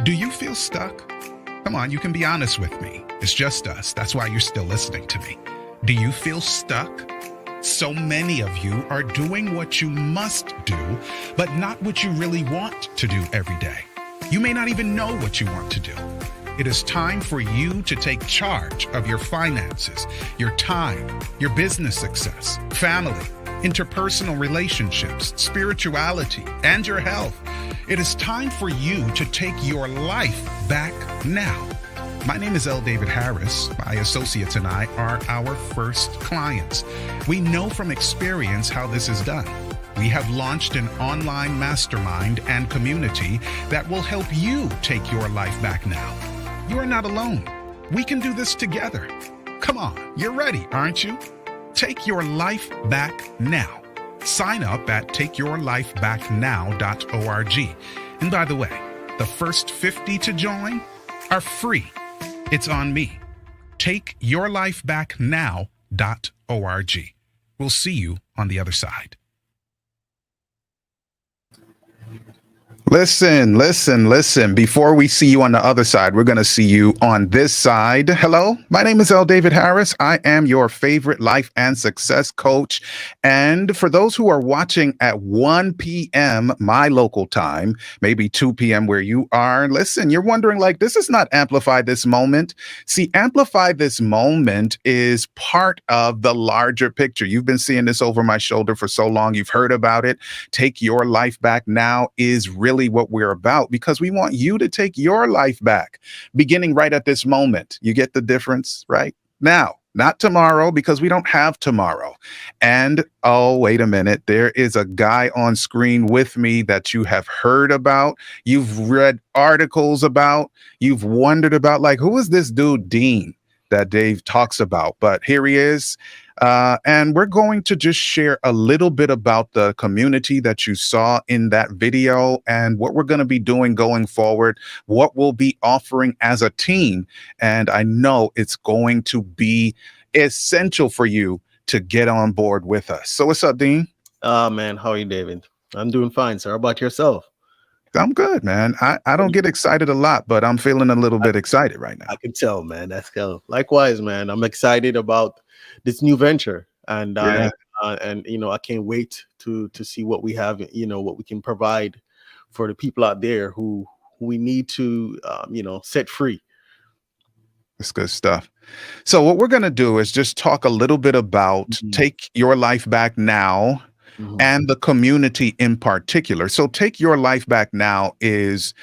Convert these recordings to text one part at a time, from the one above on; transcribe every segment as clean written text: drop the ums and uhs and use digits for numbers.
Do you feel stuck? Come on, you can be honest with me. It's just us. That's why you're still listening to me. Do you feel stuck? So many of you are doing what you must do, but not what you really want to do every day. You may not even know what you want to do. It is time for you to take charge of your finances, your time, your business success, family, interpersonal relationships, spirituality, and your health. It is time for you to take your life back now. My name is L. David Harris. My associates and I are our first clients. We know from experience how this is done. We have launched an online mastermind and community that will help you take your life back now. You are not alone. We can do this together. Come on, you're ready, aren't you? Take your life back now. Sign up at takeyourlifebacknow.org. And by the way, the first 50 to join are free. It's on me. Takeyourlifebacknow.org. We'll see you on the other side. Listen. Before we see you on the other side, we're going to see you on this side. Hello, my name is L. David Harris. I am your favorite life and success coach. And for those who are watching at 1 p.m., my local time, maybe 2 p.m. where you are, listen, you're wondering, like, this is not Amplify This Moment. See, Amplify This Moment is part of the larger picture. You've been seeing this over my shoulder for so long. You've heard about it. Take Your Life Back Now is really what we're about, because we want you to take your life back, beginning right at this moment. You get the difference, right? Now, not tomorrow, because we don't have tomorrow. And oh, wait a minute. There is a guy on screen with me that you have heard about. You've read articles about. You've wondered about, like, who is this dude, Dean, that Dave talks about? But here he is. And we're going to just share a little bit about the community that you saw in that video and what we're going to be doing going forward, what we'll be offering as a team. And I know it's going to be essential for you to get on board with us. So what's up, Dean? Man, how are you, David? I'm doing fine, sir. How about yourself? I'm good, man. I don't get excited a lot, but I'm feeling a little bit excited right now. I can tell, man. That's cool. Likewise, man. I'm excited about this new venture, and I can't wait to see what we have, what we can provide for the people out there who we need to, set free. That's good stuff. So what we're going to do is just talk a little bit about Take Your Life Back Now. And the community in particular. So Take Your Life Back Now it's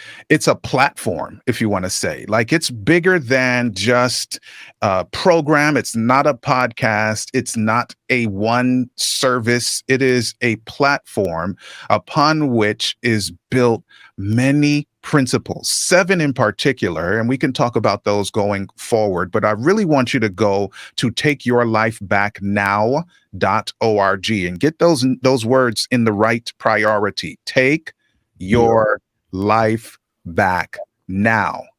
a platform, if you want to say. Like, it's bigger than just a program. It's not a podcast. It's not a one service. It is a platform upon which is built many principles, 7 in particular, and we can talk about those going forward. But I really want you to go to takeyourlifebacknow.org and get those words in the right priority. Take your life back now.org.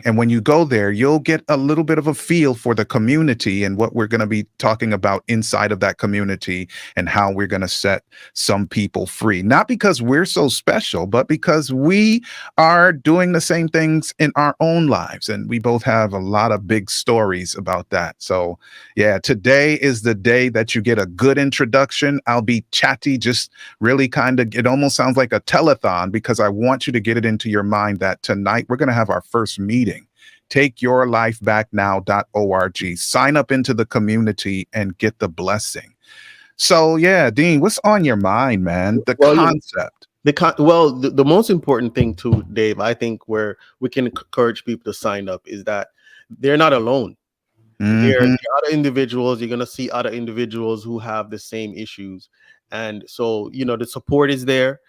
And when you go there, you'll get a little bit of a feel for the community and what we're going to be talking about inside of that community and how we're going to set some people free. Not because we're so special, but because we are doing the same things in our own lives. And we both have a lot of big stories about that. So yeah, today is the day that you get a good introduction. I'll be chatty, just really it almost sounds like a telethon, because I want you to get it into your mind that tonight we're going to have our first meeting. Takeyourlifebacknow.org. Sign up into the community and get the blessing. So yeah, Dean, what's on your mind, man? The concept. The most important thing too, Dave, I think, where we can encourage people to sign up is that they're not alone. There are other individuals. You're going to see other individuals who have the same issues. And so, the support is there.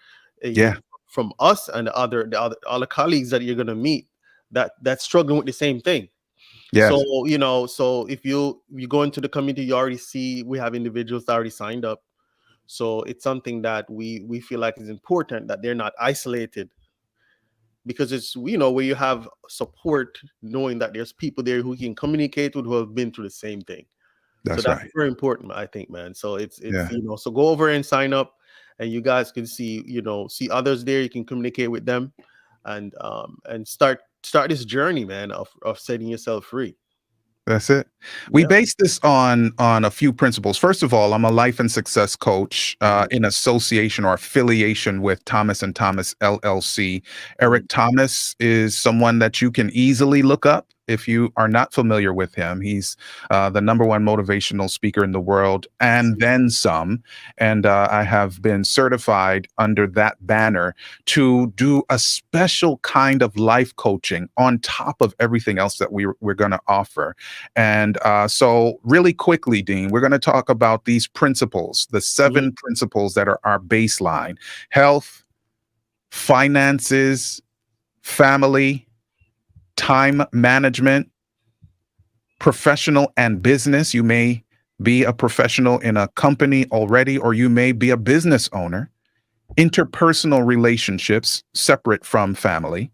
Yeah. From us and the other colleagues that you're going to meet that's struggling with the same thing. Yes. So if you go into the community, you already see we have individuals that already signed up. So it's something that we feel like is important, that they're not isolated, because it's, where you have support, knowing that there's people there who can communicate with, who have been through the same thing. That's right. Very important, I think, man. So it's so go over and sign up. And you guys can see others there. You can communicate with them. and start this journey, man, of setting yourself free. That's it. We Yeah. base this on a few principles. First of all, I'm a life and success coach Mhm. in association or affiliation with Thomas and Thomas LLC. Eric Mhm. Thomas is someone that you can easily look up if you are not familiar with him. He's the number one motivational speaker in the world, and then some. And I have been certified under that banner to do a special kind of life coaching on top of everything else that we're going to offer. And so, really quickly, Dean, we're going to talk about these principles, the Mhm. 7 principles that are our baseline: health, finances, family, time management, professional and business. You may be a professional in a company already, or you may be a business owner. Interpersonal relationships separate from family,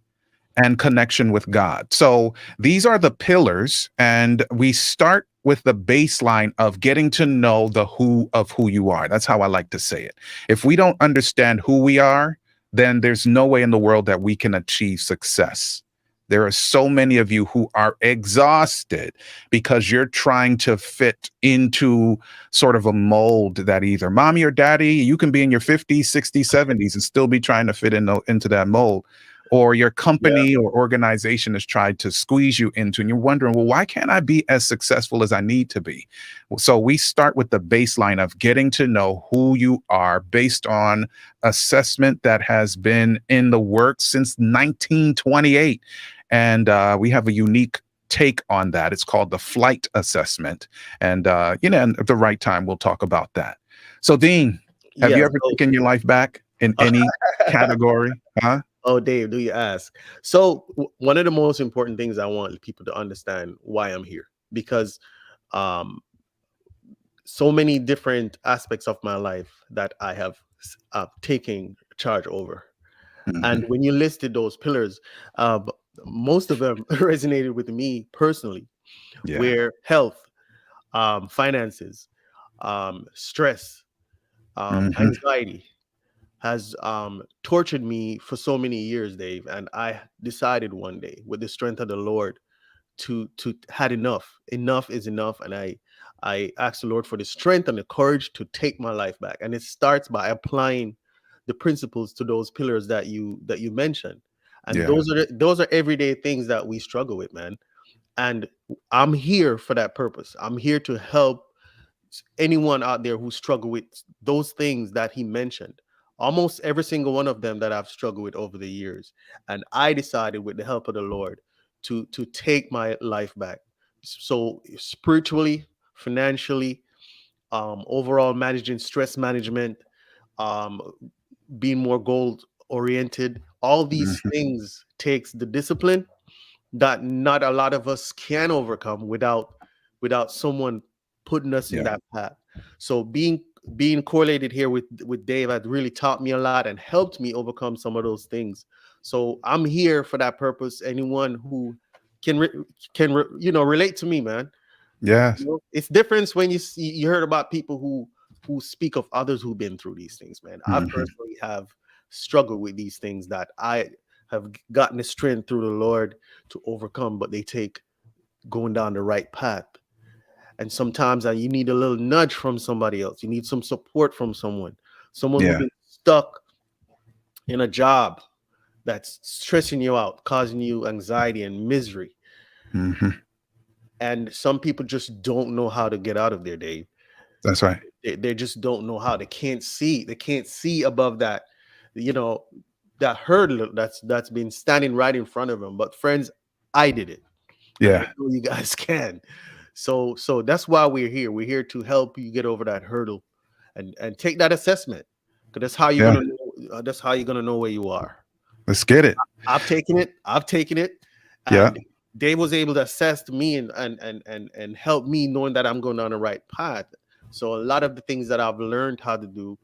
and connection with God. So these are the pillars, and we start with the baseline of getting to know the who of who you are. That's how I like to say it. If we don't understand who we are, then there's no way in the world that we can achieve success. There are so many of you who are exhausted because you're trying to fit into sort of a mold that either mommy or daddy, you can be in your 50s, 60s, 70s and still be trying to fit into that mold, or your Yeah. company or organization has tried to squeeze you into, and you're wondering, well, why can't I be as successful as I need to be? So we start with the baseline of getting to know who you are based on assessment that has been in the works since 1928. And we have a unique take on that. It's called the flight assessment. And, at the right time, we'll talk about that. So, Dean, have you Yeah. ever taken your life back in any category? Huh? Oh, Dave, do you ask? So one of the most important things I want people to understand why I'm here, because um, so many different aspects of my life that I have taken charge over. And Hmm. when you listed those pillars, uh, most of them resonated with me personally, Yeah. where health, finances, stress, Hmm. anxiety has tortured me for so many years, Dave. And I decided one day, with the strength of the Lord, to had enough. Enough is enough, and I asked the Lord for the strength and the courage to take my life back. And it starts by applying the principles to those pillars that you mentioned. And Yeah. those are everyday things that we struggle with, man. And I'm here for that purpose. I'm here to help anyone out there who struggle with those things that he mentioned. Almost every single one of them that I've struggled with over the years. And I decided, with the help of the Lord, to take my life back. So spiritually, financially, overall managing stress management, um, being more goal oriented. All these Mhm. things takes the discipline that not a lot of us can overcome without someone putting us in Yeah. that path. So being correlated here with Dave had really taught me a lot and helped me overcome some of those things. So I'm here for that purpose. Anyone who can relate to me, man. Yes. It's different when you heard about people who speak of others who've been through these things, man. I Mhm. personally have struggled with these things that I have gotten the strength through the Lord to overcome, but they take going down the right path. And sometimes you need a little nudge from somebody else. You need some support from someone who's Yeah. been stuck in a job that's stressing you out, causing you anxiety and misery. Mhm. And some people just don't know how to get out of there, Dave. That's right. They just don't know how. They can't see above that, you know, that hurdle that's been standing right in front of them. But friends, I did it, and I Yeah. know you guys can. So that's why we're here. We're here to help you get over that hurdle and take that assessment, because that's how you're Yeah. gonna know, that's how you're gonna know where you are. Let's get it. I've taken it, Yeah. and Dave was able to assess me and help me, knowing that I'm going down the right path. So a lot of the things that I've learned how to do,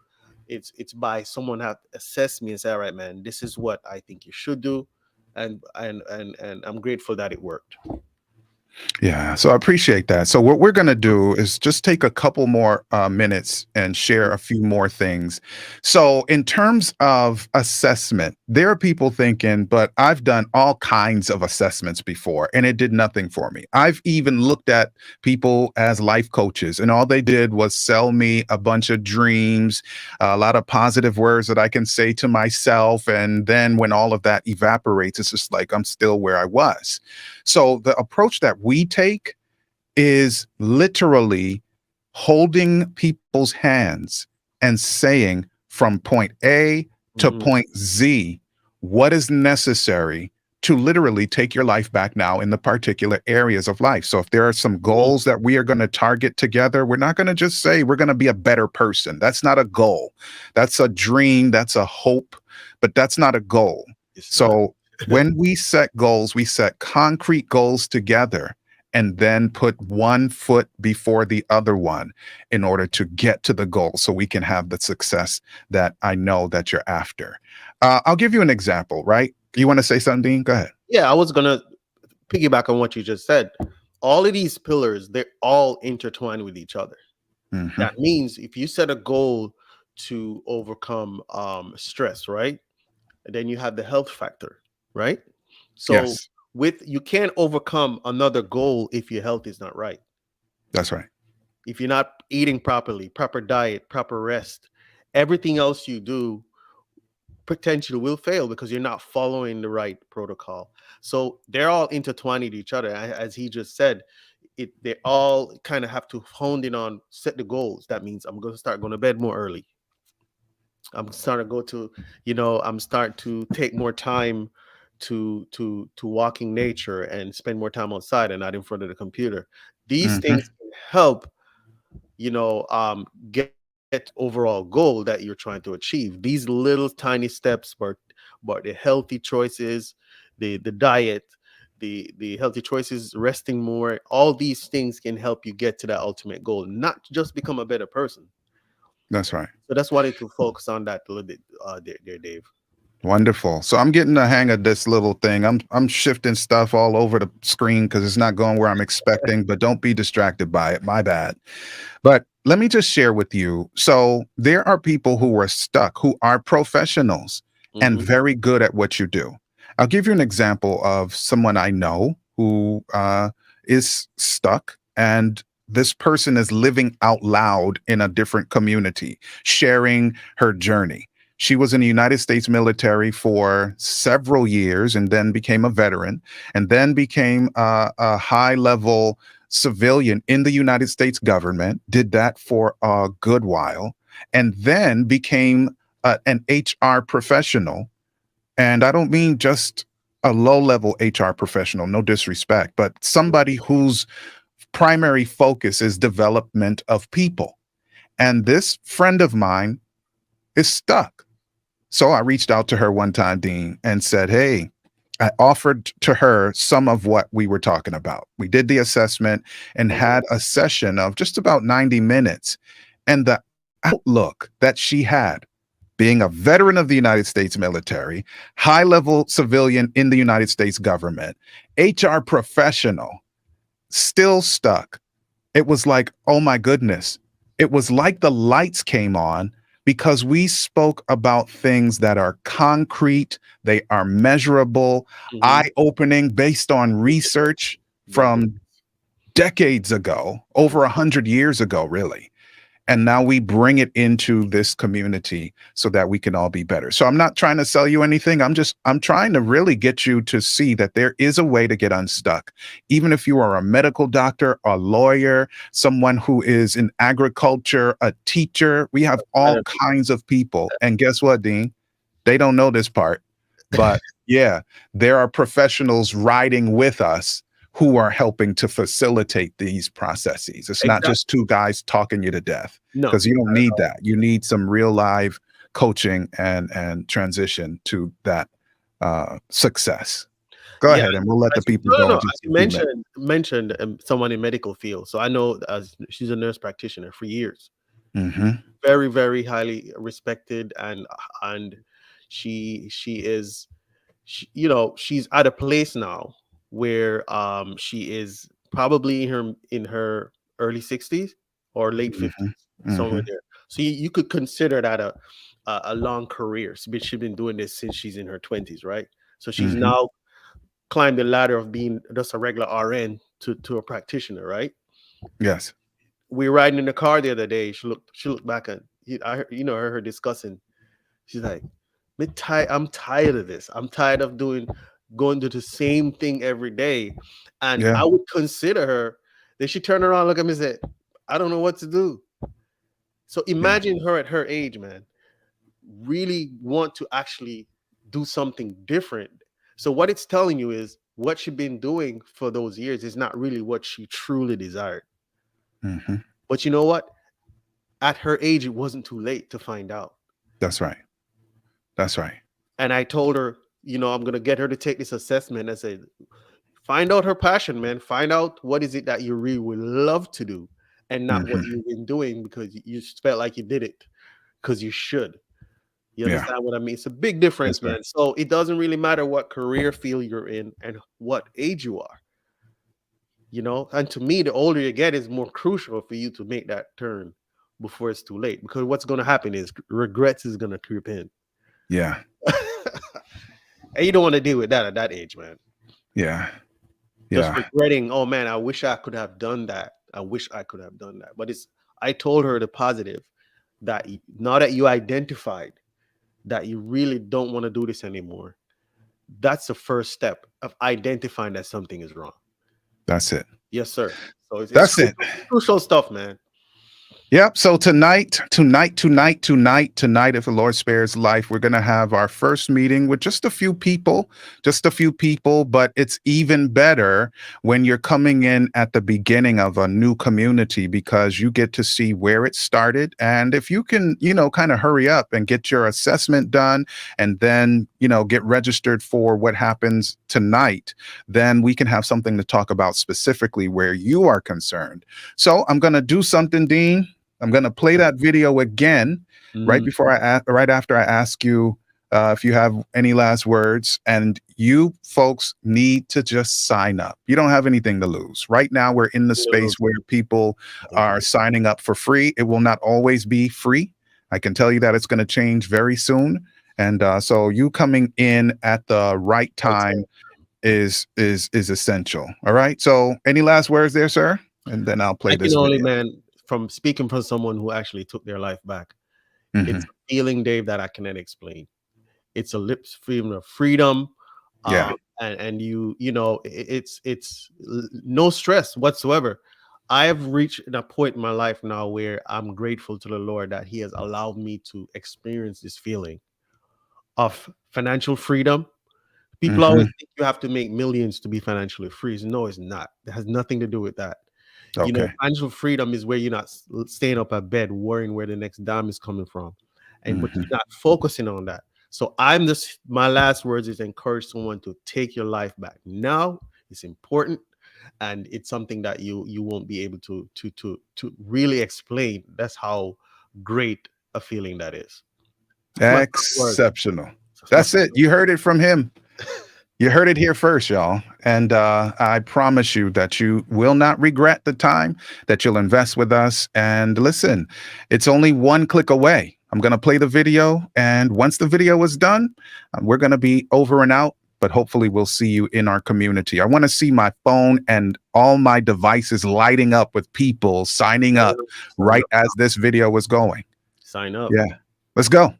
it's by someone have assessed me and say, all right, man, this is what I think you should do, and I'm grateful that it worked. Yeah, so I appreciate that. So what we're going to do is just take a couple more minutes and share a few more things. So in terms of assessment, there are people thinking, but I've done all kinds of assessments before and it did nothing for me. I've even looked at people as life coaches and all they did was sell me a bunch of dreams, a lot of positive words that I can say to myself. And then when all of that evaporates, it's just like I'm still where I was. So the approach that we take is literally holding people's hands and saying from point A to Mhm. point Z, what is necessary to literally take your life back now in the particular areas of life. So if there are some Mhm. goals that we are going to target together, we're not going to just say we're going to be a better person. That's not a goal. That's a dream. That's a hope, but that's not a goal. It's not. So when we set goals, we set concrete goals together and then put one foot before the other one in order to get to the goal so we can have the success that I know that you're after. I'll give you an example, right? You want to say something, Dean? Go ahead. Yeah, I was gonna piggyback on what you just said. All of these pillars, they're all intertwined with each other. Hmm. That means if you set a goal to overcome stress, right? And then you have the health factor, right? So Yes, with you can't overcome another goal if your health is not right. that's right. If you're not eating properly, proper diet, proper rest, everything else you do potentially will fail because you're not following the right protocol. So they're all intertwined with each other. As he just said, they all kind of have to hone in on set the goals. That means I'm going to start going to bed more early. I'm starting to go to, I'm starting to take more time to walking nature and spend more time outside and not in front of the computer. These Hmm. things can help, get overall goal that you're trying to achieve. These little tiny steps, but the healthy choices, the diet, the healthy choices, resting more, all these things can help you get to that ultimate goal, not just become a better person. That's right. So that's why I need to focus on that a little bit, there, Dave. Wonderful. So I'm getting the hang of this little thing. I'm shifting stuff all over the screen because it's not going where I'm expecting, but don't be distracted by it. My bad. But let me just share with you. So there are people who are stuck, who are professionals and Hmm. very good at what you do. I'll give you an example of someone I know who is stuck, and this person is living out loud in a different community, sharing her journey. She was in the United States military for several years and then became a veteran and then became a high level civilian in the United States government, did that for a good while, and then became an HR professional. And I don't mean just a low level HR professional, no disrespect, but somebody whose primary focus is development of people. And this friend of mine is stuck. So I reached out to her one time, Dean, and said, hey, I offered to her some of what we were talking about. We did the assessment and had a session of just about 90 minutes. And the outlook that she had, being a veteran of the United States military, high level civilian in the United States government, HR professional, still stuck. It was like, oh my goodness. It was like the lights came on because we spoke about things that are concrete, they are measurable, Hmm. eye opening based on research Big. from decades ago, over 100 years ago, really. And now we bring it into this community so that we can all be better. So I'm not trying to sell you anything. I'm trying to really get you to see that there is a way to get unstuck. Even if you are a medical doctor, a lawyer, someone who is in agriculture, a teacher, we have all kinds of people. And guess what, Dean? They don't know this part, but yeah, there are professionals riding with us who are helping to facilitate these processes. It's not just Exactly. two guys talking you to death No, because you don't not at need all. that. You need some real live coaching and transition to that success. Go Yeah, ahead, and we'll let the people no, no, go no. in As just you a few minutes. mentioned someone in medical field. So I know as she's a nurse practitioner for years, Hmm. very, very highly respected, and she is, she's at a place now where she is. probably in her early 60s or late 50s, somewhere Hmm. there. So you could consider that a long career. She's been doing this since she's in her 20s, right? So she's Hmm. now climbed the ladder of being just a regular RN to a practitioner, right? Yes. We were riding in the car the other day. She looked back and I heard her discussing. She's like, I'm tired of this. I'm tired of going to the same thing every day. And Yeah. I would consider her. Then she turned around, look at me and said, I don't know what to do. So Yeah. imagine her at her age, man, really want to actually do something different. So what it's telling you is what she's been doing for those years is not really what she truly desired. Hmm. But you know what? At her age, it wasn't too late to find out. That's right. That's right. And I told her, I'm gonna get her to take this assessment and say, find out her passion, man. Find out what is it that you really would love to do, and not what Hmm. you've been doing because you felt like you did it because you should. You Yeah. understand what I mean? It's a big Yes, difference, sir. man. So it doesn't really matter what career field you're in and what age you are. And to me, the older you get, is more crucial for you to make that turn before it's too late. Because what's going to happen is regrets is going to creep in. Yeah. And you don't want to deal with that at that age, man. Yeah. Just Yeah. regretting, oh man, I wish I could have done that. I wish I could have done that. But I told her the positive, that now that you identified that you really don't want to do this anymore, that's the first step of identifying that something is wrong. That's it. Yes, sir. So it's That's crucial, it. crucial stuff, man. Yep. So tonight, if the Lord spares life, we're going to have our first meeting with just a few people, but it's even better when you're coming in at the beginning of a new community because you get to see where it started. And if you can, kind of hurry up and get your assessment done and then, get registered for what happens tonight, then we can have something to talk about specifically where you are concerned. So I'm going to do something, Dean. I'm going to play that video again right after I ask you if you have any last words. And you folks need to just sign up. You don't have anything to lose. Right now, we're in the space where people are signing up for free. It will not always be free. I can tell you that it's going to change very soon. And so you coming in at the right time is essential. All right. So any last words there, sir? And then I'll play I this can only, video. man, from speaking from someone who actually took their life back, Mhm. it's a feeling, Dave, that I cannot explain. It's a lips feeling of freedom. Yeah. And it's no stress whatsoever. I have reached a point in my life now where I'm grateful to the Lord that He has allowed me to experience this feeling of financial freedom. People always Mhm. think you have to make millions to be financially free. No, it's not. It has nothing to do with that. Okay. Financial freedom is where you're not staying up at bed worrying where the next dime is coming from, but you're Mhm. not focusing on that. So my last words is encourage someone to take your life back. Now it's important, and it's something that you won't be able to really explain. That's how great a feeling that is. That's my first word. Exceptional. That's my That's first it. You heard it from him. You heard it here first, y'all. And I promise you that you will not regret the time that you'll invest with us. And listen, it's only one click away. I'm going to play the video. And once the video is done, we're going to be over and out. But hopefully we'll see you in our community. I want to see my phone and all my devices lighting up with people signing up right as this video was going. Sign up. Yeah, let's go.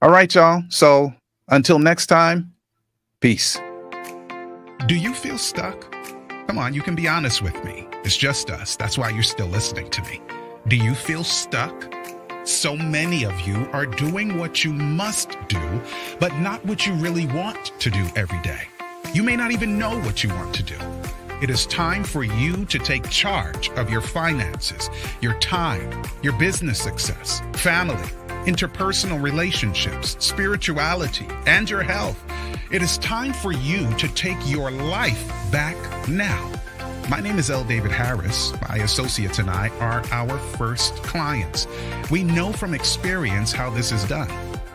All right, y'all. So until next time. Peace. Do you feel stuck? Come on, you can be honest with me. It's just us. That's why you're still listening to me. Do you feel stuck? So many of you are doing what you must do, but not what you really want to do every day. You may not even know what you want to do. It is time for you to take charge of your finances, your time, your business success, family, interpersonal relationships, spirituality, and your health. It is time for you to take your life back now. My name is L. David Harris. My associates and I are our first clients. We know from experience how this is done.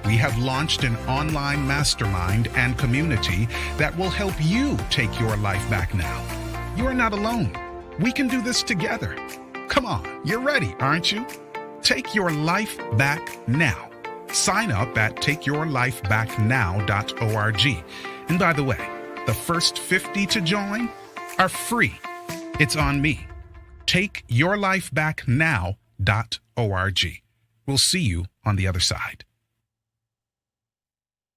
We have launched an online mastermind and community that will help you take your life back now. You are not alone. We can do this together. Come on, you're ready, aren't you? Take your life back now. Sign up at takeyourlifebacknow.org. And by the way, the first 50 to join are free. It's on me. Takeyourlifebacknow.org. We'll see you on the other side.